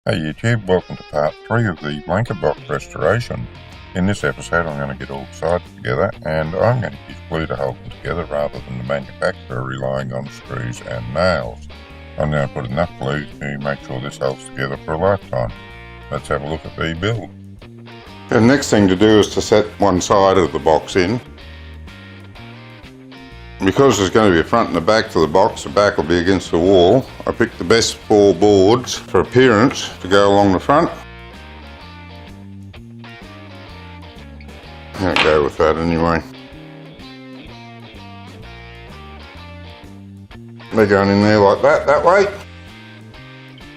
Hey YouTube, welcome to part 3 of the blanket box restoration. In this episode I'm going to get all the sides together and I'm going to use glue to hold them together rather than the manufacturer relying on screws and nails. I'm going to put enough glue to make sure this holds together for a lifetime. Let's have a look at the build. The next thing to do is to set one side of the box in. Because there's going to be a front and a back to the box, the back will be against the wall. I picked the best 4 boards for appearance to go along the front. I'll go with that anyway. They're going in there like that way.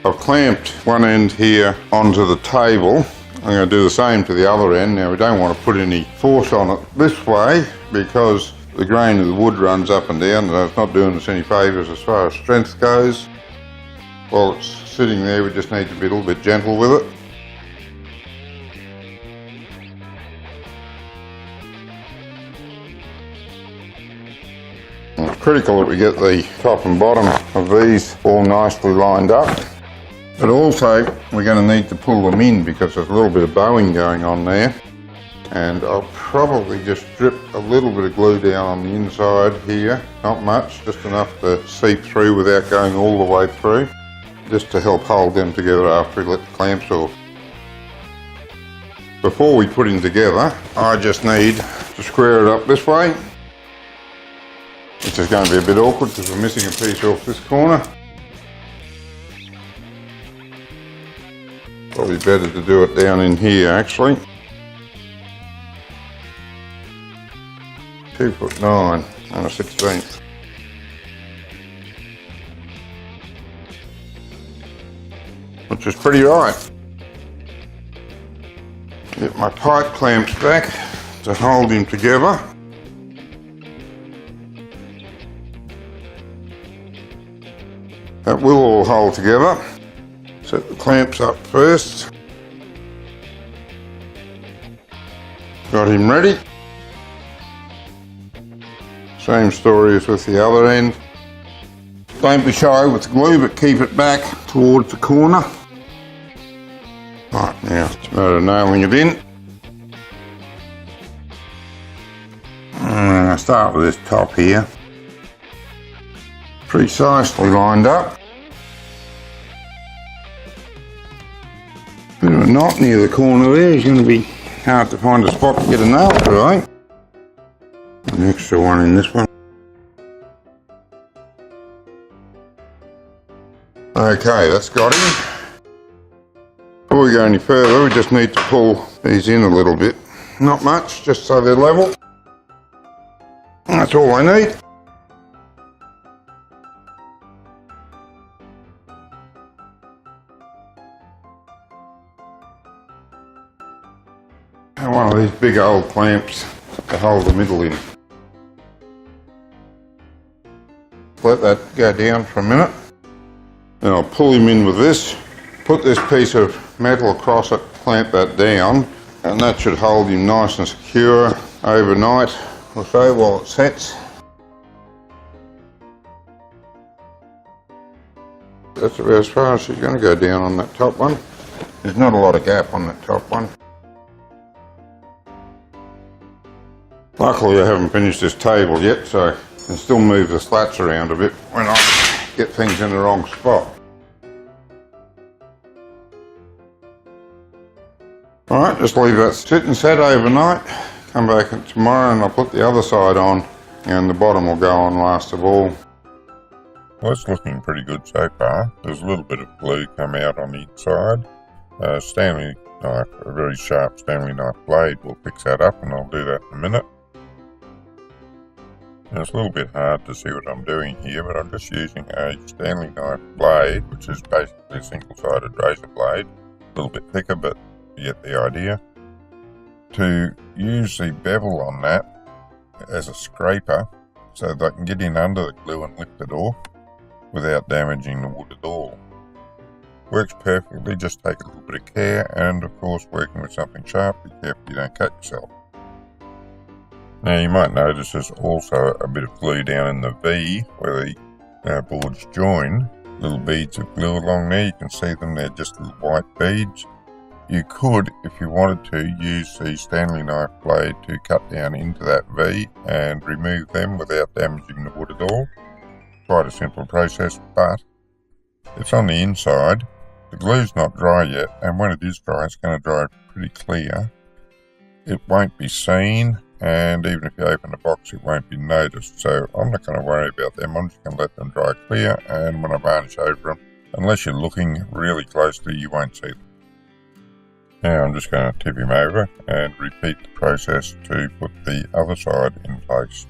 I've clamped one end here onto the table. I'm going to do the same to the other end. Now we don't want to put any force on it this way because the grain of the wood runs up and down, and it's not doing us any favours as far as strength goes. While it's sitting there, we just need to be a little bit gentle with it. And it's critical that we get the top and bottom of these all nicely lined up. But also, we're going to need to pull them in because there's a little bit of bowing going on there. And I'll probably just drip a little bit of glue down on the inside here, not much, just enough to seep through without going all the way through, just to help hold them together after we let the clamps off. Before we put them together, I just need to square it up this way, which is going to be a bit awkward because we're missing a piece off this corner. Probably better to do it down in here actually. 2'9" and a 1/16. Which is pretty right. Get my pipe clamps back to hold him together. That will all hold together. Set the clamps up first. Got him ready. Same story as with the other end. Don't be shy with the glue, but keep it back towards the corner. Right, now it's a matter of nailing it in. And I start with this top here. Precisely lined up. Bit of a knot near the corner there. It's going to be hard to find a spot to get a nail through, eh? An extra one in this one. Okay, that's got him. Before we go any further, we just need to pull these in a little bit. Not much, just so they're level. That's all I need. And one of these big old clamps to hold the middle in. Let that go down for a minute. Then I'll pull him in with this, put this piece of metal across it, clamp that down, and that should hold him nice and secure overnight or so while it sets. That's about as far as she's going to go down on that top one. There's not a lot of gap on that top one. Luckily I haven't finished this table yet, so I can still move the slats around a bit when I get things in the wrong spot. Alright, just leave that sit and set overnight. Come back tomorrow and I'll put the other side on and the bottom will go on last of all. Well, it's looking pretty good so far. There's a little bit of glue come out on the inside. Stanley knife, a very sharp Stanley knife blade will fix that up and I'll do that in a minute. And it's a little bit hard to see what I'm doing here, but I'm just using a Stanley knife blade, which is basically a single-sided razor blade, a little bit thicker, but you get the idea, to use the bevel on that as a scraper so that I can get in under the glue and lift it off without damaging the wood at all. Works perfectly, just take a little bit of care, and of course working with something sharp, be careful you don't cut yourself. Now you might notice there's also a bit of glue down in the V where the boards join. little beads of glue along there. You can see them, they're just little white beads. You could, if you wanted to, use the Stanley knife blade to cut down into that V and remove them without damaging the wood at all. Quite a simple process, but it's on the inside. The glue's not dry yet, and when it is dry, it's going to dry pretty clear. It won't be seen, and even if you open the box, it won't be noticed. So I'm not going to worry about them. I'm just going to let them dry clear, and when I varnish over them, unless you're looking really closely, you won't see them. Now I'm just going to tip him over and repeat the process to put the other side in place.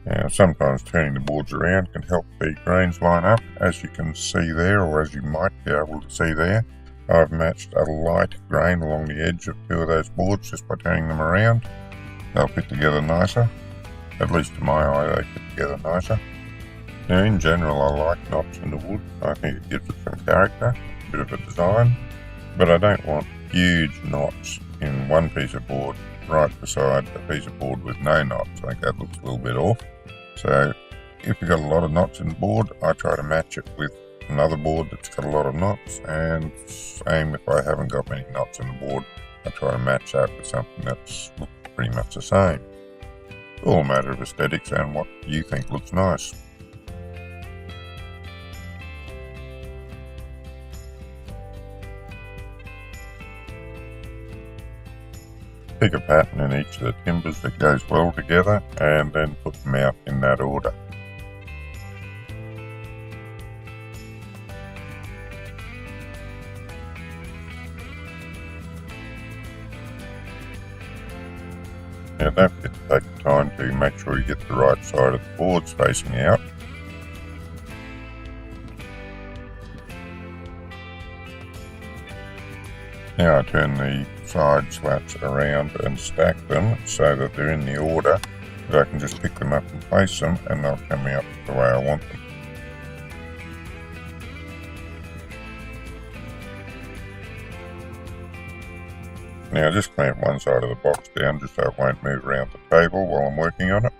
Now sometimes turning the boards around can help the grains line up, as you can see there, or as you might be able to see there. I've matched a light grain along the edge of two of those boards just by turning them around. They'll fit together nicer, at least to my eye they fit together nicer. Now in general I like knots in the wood. I think it gives it some character, a bit of a design, but I don't want huge knots in one piece of board right beside a piece of board with no knots. I think that looks a little bit off. So if you've got a lot of knots in the board, I try to match it with another board that's got a lot of knots, and same if I haven't got many knots in the board, I try to match that with something that's pretty much the same. It's all a matter of aesthetics and what you think looks nice. Pick a pattern in each of the timbers that goes well together, and then put them out in that order. Now don't forget to take the time to make sure you get the right side of the boards facing out. Now I turn the side slats around and stack them so that they're in the order that I can just pick them up and place them, and they'll come out the way I want them. Now just clamp one side of the box down just so it won't move around the table while I'm working on it.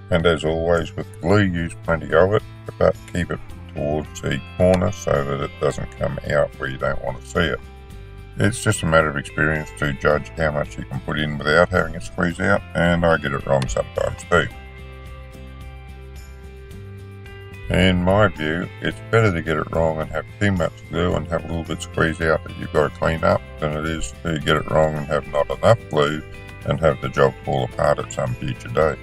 And as always with glue, use plenty of it, but keep it towards the corner so that it doesn't come out where you don't want to see it. It's just a matter of experience to judge how much you can put in without having it squeeze out, and I get it wrong sometimes too. In my view, it's better to get it wrong and have too much glue and have a little bit squeezed out that you've got to clean up than it is to get it wrong and have not enough glue and have the job fall apart at some future date.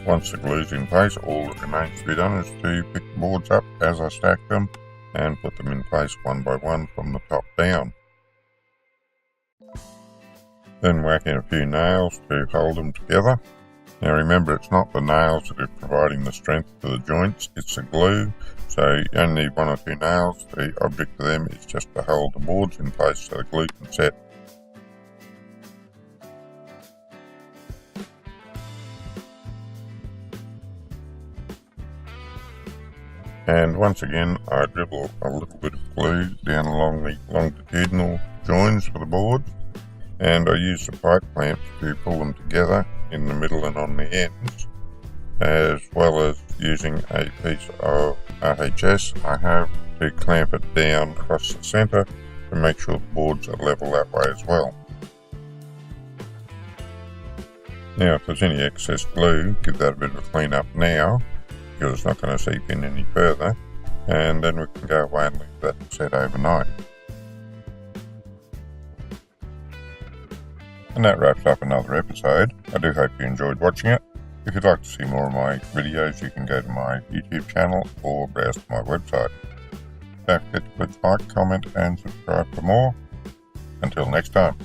Once the glue's in place, all that remains to be done is to pick the boards up as I stack them and put them in place one by one from the top down. Then whack in a few nails to hold them together. Now remember, it's not the nails that are providing the strength to the joints, it's the glue. So you only need one or two nails. The object of them is just to hold the boards in place so the glue can set. And once again, I dribble a little bit of glue down along the longitudinal joins for the boards, and I use the pipe clamps to pull them together in the middle and on the ends, as well as using a piece of RHS I have to clamp it down across the centre to make sure the boards are level that way as well. Now if there's any excess glue, give that a bit of a clean up now, because it's not going to seep in any further, and then we can go away and leave that set overnight. And that wraps up another episode. I do hope you enjoyed watching it. If you'd like to see more of my videos, you can go to my YouTube channel or browse to my website. Don't forget to click like, comment and subscribe for more. Until next time.